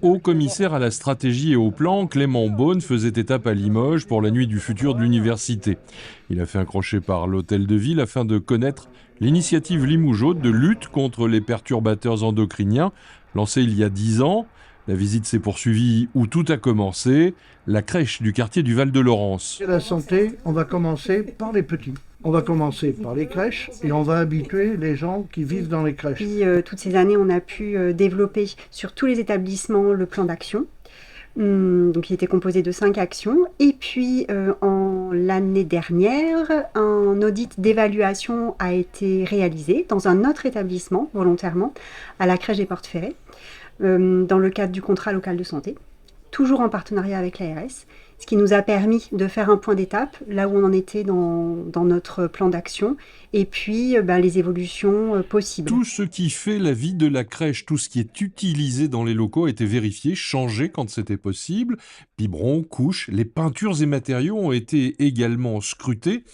Haut commissaire à la stratégie et au plan, Clément Beaune faisait étape à Limoges pour la nuit du futur de l'université. Il a fait un crochet par l'hôtel de ville afin de connaître l'initiative Limougeot de lutte contre les perturbateurs endocriniens, lancée il y a 10 ans. La visite s'est poursuivie où tout a commencé, la crèche du quartier du Val-de-Laurence. La santé, on va commencer par les petits. On va commencer par les crèches et on va habituer les gens qui vivent dans les crèches. Puis, toutes ces années, on a pu développer sur tous les établissements le plan d'action. Donc, il était composé de 5 actions. Et puis, l'année dernière, un audit d'évaluation a été réalisé dans un autre établissement, volontairement, à la crèche des Portes Ferrées, dans le cadre du contrat local de santé, toujours en partenariat avec l'ARS, ce qui nous a permis de faire un point d'étape, là où on en était dans notre plan d'action, et puis les évolutions possibles. Tout ce qui fait la vie de la crèche, tout ce qui est utilisé dans les locaux a été vérifié, changé quand c'était possible. Biberons, couches, les peintures et matériaux ont été également scrutés,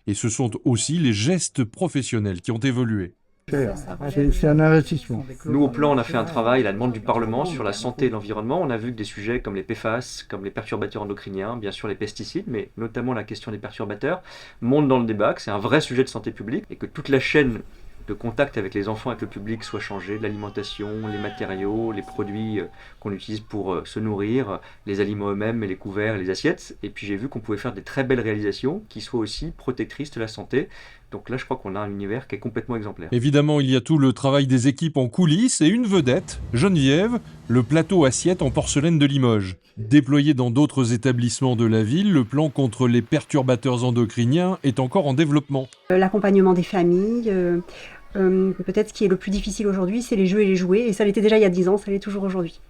et ce sont aussi les gestes professionnels qui ont évolué. C'est un investissement. Nous, au plan, on a fait un travail à la demande du Parlement sur la santé et l'environnement. On a vu que des sujets comme les PFAS, comme les perturbateurs endocriniens, bien sûr les pesticides, mais notamment la question des perturbateurs, montent dans le débat, que c'est un vrai sujet de santé publique et que toute la chaîne de contact avec les enfants, avec le public soit changée, l'alimentation, les matériaux, les produits qu'on utilise pour se nourrir, les aliments eux-mêmes et les couverts et les assiettes. Et puis j'ai vu qu'on pouvait faire des très belles réalisations qui soient aussi protectrices de la santé. Donc là, je crois qu'on a un univers qui est complètement exemplaire. Évidemment, il y a tout le travail des équipes en coulisses et une vedette, Geneviève, le plateau assiette en porcelaine de Limoges. Déployé dans d'autres établissements de la ville, le plan contre les perturbateurs endocriniens est encore en développement. L'accompagnement des familles, peut-être ce qui est le plus difficile aujourd'hui, c'est les jeux et les jouets, et ça l'était déjà il y a 10 ans, ça l'est toujours aujourd'hui.